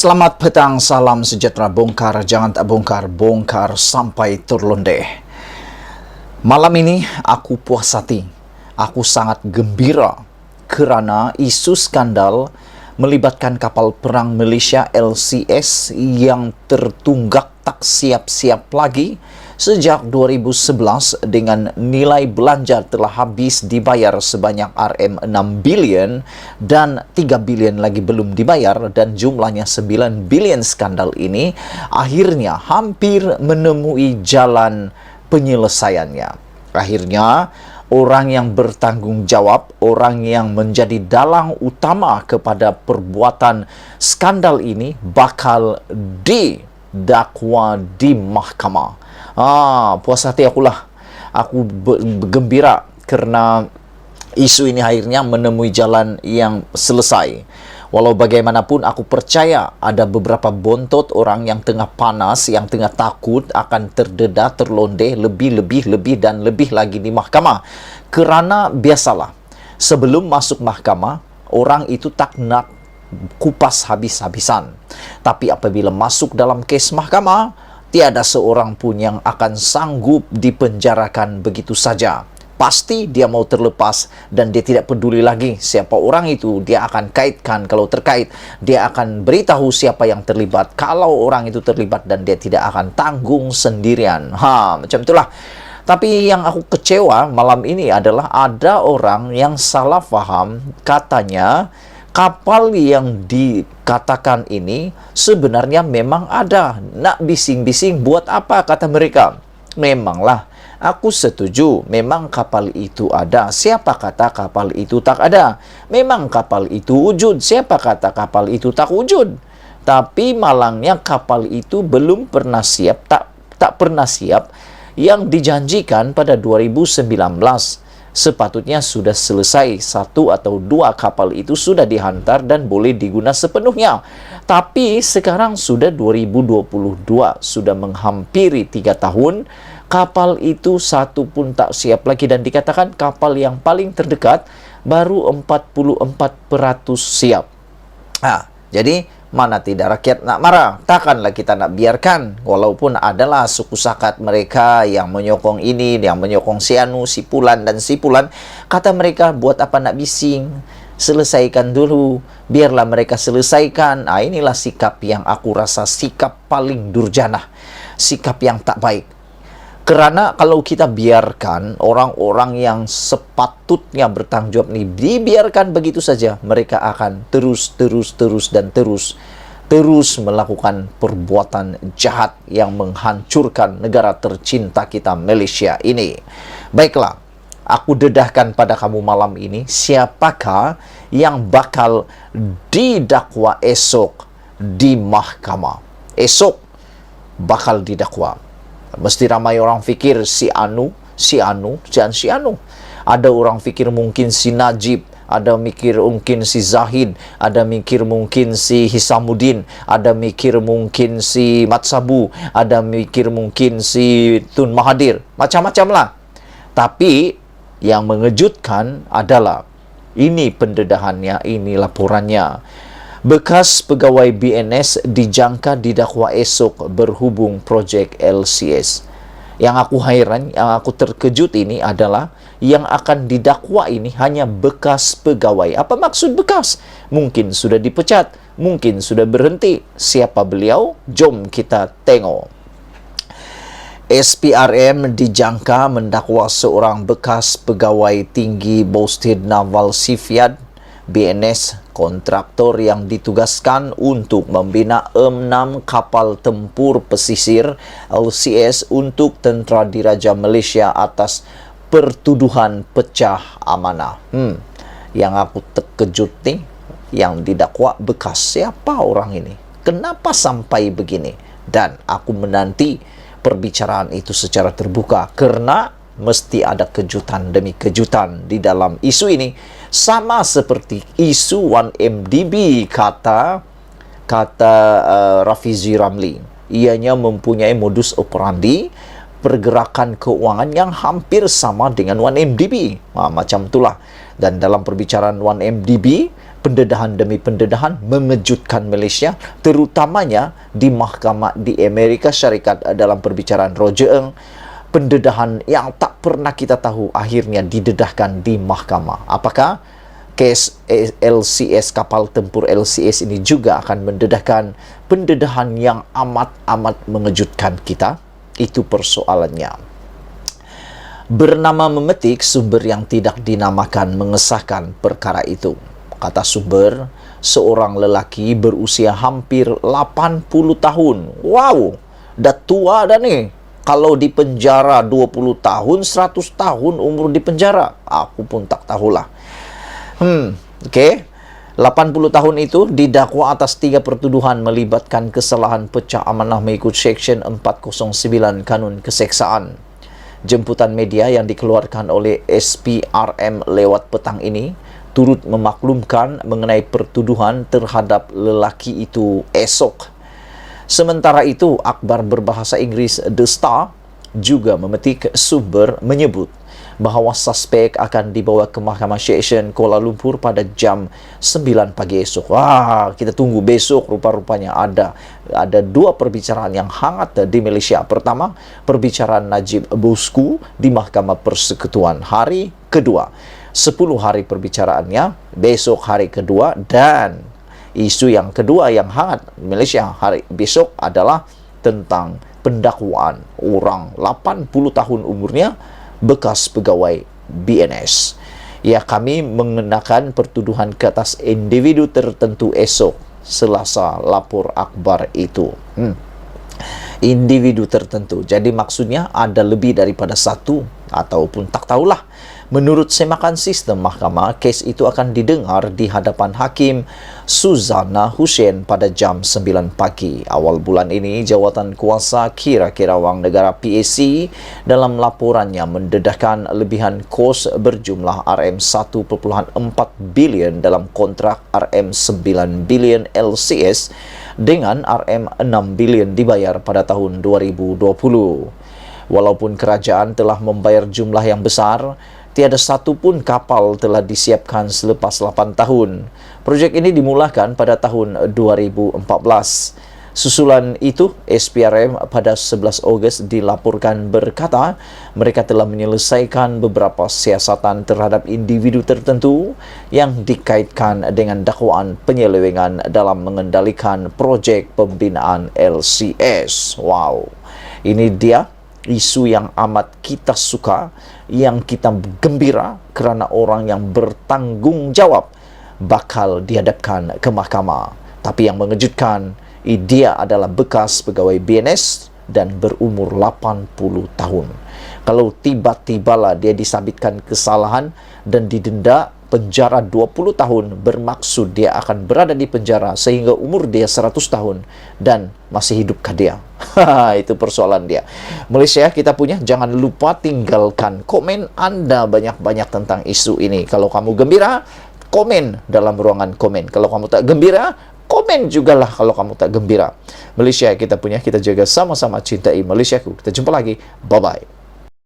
Selamat petang, salam sejahtera, bongkar, jangan tak bongkar, bongkar sampai terlondeh. Malam ini aku puas hati, aku sangat gembira kerana isu skandal melibatkan kapal perang Malaysia LCS yang tertunggak tak siap-siap lagi sejak 2011 dengan nilai belanja telah habis dibayar sebanyak RM6 bilion dan 3 bilion lagi belum dibayar dan jumlahnya 9 bilion. Skandal ini akhirnya hampir menemui jalan penyelesaiannya. Akhirnya orang yang bertanggung jawab, orang yang menjadi dalang utama kepada perbuatan skandal ini bakal didakwa di mahkamah. Puas hati akulah. Aku bergembira kerana isu ini akhirnya menemui jalan yang selesai. Walau bagaimanapun aku percaya ada beberapa bontot orang yang tengah panas, yang tengah takut akan terdedah, terlondeh lebih dan lebih lagi di mahkamah. Kerana biasalah, sebelum masuk mahkamah, orang itu tak nak kupas habis-habisan. Tapi apabila masuk dalam kes mahkamah, tiada seorang pun yang akan sanggup dipenjarakan begitu saja. Pasti dia mau terlepas dan dia tidak peduli lagi siapa orang itu. Dia akan kaitkan kalau terkait. Dia akan beritahu siapa yang terlibat kalau orang itu terlibat dan dia tidak akan tanggung sendirian. Macam itulah. Tapi yang aku kecewa malam ini adalah ada orang yang salah faham, katanya kapal yang dikatakan ini sebenarnya memang ada. Nak bising-bising buat apa, kata mereka. Memanglah, aku setuju, memang kapal itu ada. Siapa kata kapal itu tak ada? Memang kapal itu wujud. Siapa kata kapal itu tak wujud? Tapi malangnya kapal itu belum pernah siap, tak pernah siap. Yang dijanjikan pada 2019 sepatutnya sudah selesai. 1 atau 2 kapal itu sudah dihantar dan boleh digunakan sepenuhnya. Tapi sekarang sudah 2022, sudah menghampiri 3 tahun. Kapal itu satu pun tak siap lagi dan dikatakan kapal yang paling terdekat baru 44% siap. Jadi mana tidak rakyat nak marah? Takkanlah kita nak biarkan. Walaupun adalah suku sakat mereka yang menyokong ini, yang menyokong si Anu, si Pulan dan si Pulan. Kata mereka, buat apa nak bising? Selesaikan dulu. Biarlah mereka selesaikan. Inilah sikap yang aku rasa sikap paling durjana. Sikap yang tak baik. Kerana kalau kita biarkan orang-orang yang sepatutnya bertanggung jawab ini dibiarkan begitu saja, mereka akan terus melakukan perbuatan jahat yang menghancurkan negara tercinta kita Malaysia ini. Baiklah, aku dedahkan pada kamu malam ini, siapakah yang bakal didakwa esok di mahkamah. Esok bakal didakwa. Mesti ramai orang fikir si Anu. Ada orang fikir mungkin si Najib, ada mikir mungkin si Zahid, ada mikir mungkin si Hisamuddin, ada mikir mungkin si Matsabu, ada mikir mungkin si Tun Mahathir. Macam-macam lah. Tapi yang mengejutkan adalah ini pendedahannya, ini laporannya. Bekas pegawai BNS dijangka didakwa esok berhubung projek LCS. Yang aku hairan, yang aku terkejut ini adalah yang akan didakwa ini hanya bekas pegawai. Apa maksud bekas? Mungkin sudah dipecat, mungkin sudah berhenti. Siapa beliau? Jom kita tengok. SPRM dijangka mendakwa seorang bekas pegawai tinggi Boston Naval Shipyard BNS, kontraktor yang ditugaskan untuk membina 6 kapal tempur pesisir LCS untuk Tentera Diraja Malaysia atas pertuduhan pecah amanah. Yang aku terkejut nih, yang didakwa bekas. Siapa orang ini? Kenapa sampai begini? Dan aku menanti perbicaraan itu secara terbuka kerana mesti ada kejutan demi kejutan di dalam isu ini. Sama seperti isu 1MDB kata Rafizi Ramli. Ianya mempunyai modus operandi pergerakan keuangan yang hampir sama dengan 1MDB. Macam itulah. Dan dalam perbicaraan 1MDB, pendedahan demi pendedahan mengejutkan Malaysia, terutamanya di mahkamah di Amerika Syarikat dalam perbicaraan Roger Ng. Pendedahan yang tak pernah kita tahu akhirnya didedahkan di mahkamah. Apakah kes LCS, kapal tempur LCS ini juga akan mendedahkan pendedahan yang amat-amat mengejutkan kita? Itu persoalannya. Bernama memetik, sumber yang tidak dinamakan mengesahkan perkara itu. Kata sumber, seorang lelaki berusia hampir 80 tahun. Wow, dah tua dah nih. Kalau di penjara 20 tahun, 100 tahun umur di penjara. Aku pun tak tahulah. Okey. 80 tahun itu didakwa atas 3 pertuduhan melibatkan kesalahan pecah amanah mengikut Seksyen 409 Kanun Keseksaan. Jemputan media yang dikeluarkan oleh SPRM lewat petang ini turut memaklumkan mengenai pertuduhan terhadap lelaki itu esok. Sementara itu, akhbar berbahasa Inggeris The Star juga memetik sumber menyebut bahawa suspek akan dibawa ke Mahkamah Seksyen Kuala Lumpur pada jam 9 pagi esok. Wah, kita tunggu besok. Rupa-rupanya ada 2 perbicaraan yang hangat di Malaysia. Pertama, perbicaraan Najib Bosku di Mahkamah Persekutuan hari kedua. 10 hari perbicaraannya, besok hari kedua, dan isu yang kedua yang hangat Malaysia hari besok adalah tentang pendakwaan orang 80 tahun umurnya bekas pegawai BNS. Ya, kami mengenakan pertuduhan ke atas individu tertentu esok Selasa lapor akhbar itu. Individu tertentu. Jadi maksudnya ada lebih daripada satu ataupun tak tahulah. Menurut semakan sistem mahkamah, kes itu akan didengar di hadapan Hakim Suzana Hussein pada jam 9 pagi. Awal bulan ini, Jawatan Kuasa Kira-kira Wang Negara PAC dalam laporannya mendedahkan lebihan kos berjumlah RM1.4 bilion dalam kontrak RM9 bilion LCS dengan RM6 bilion dibayar pada tahun 2020. Walaupun kerajaan telah membayar jumlah yang besar, tiada satu pun kapal telah disiapkan selepas 8 tahun. Projek ini dimulakan pada tahun 2014. Susulan itu, SPRM pada 11 Ogos dilaporkan berkata mereka telah menyelesaikan beberapa siasatan terhadap individu tertentu yang dikaitkan dengan dakwaan penyelewengan dalam mengendalikan projek pembinaan LCS. Wow, ini dia isu yang amat kita suka, yang kita gembira kerana orang yang bertanggung jawab bakal dihadapkan ke mahkamah. Tapi yang mengejutkan, dia adalah bekas pegawai BNS dan berumur 80 tahun. Kalau tiba-tibalah dia disabitkan kesalahan dan didenda penjara 20 tahun, bermaksud dia akan berada di penjara sehingga umur dia 100 tahun dan masih hidupkah dia? Itu persoalan dia. Malaysia kita punya, jangan lupa tinggalkan komen anda banyak-banyak tentang isu ini. Kalau kamu gembira, komen dalam ruangan komen. Kalau kamu tak gembira, komen jugalah kalau kamu tak gembira. Malaysia kita punya, kita jaga sama-sama cintai Malaysiaku. Kita jumpa lagi. Bye-bye.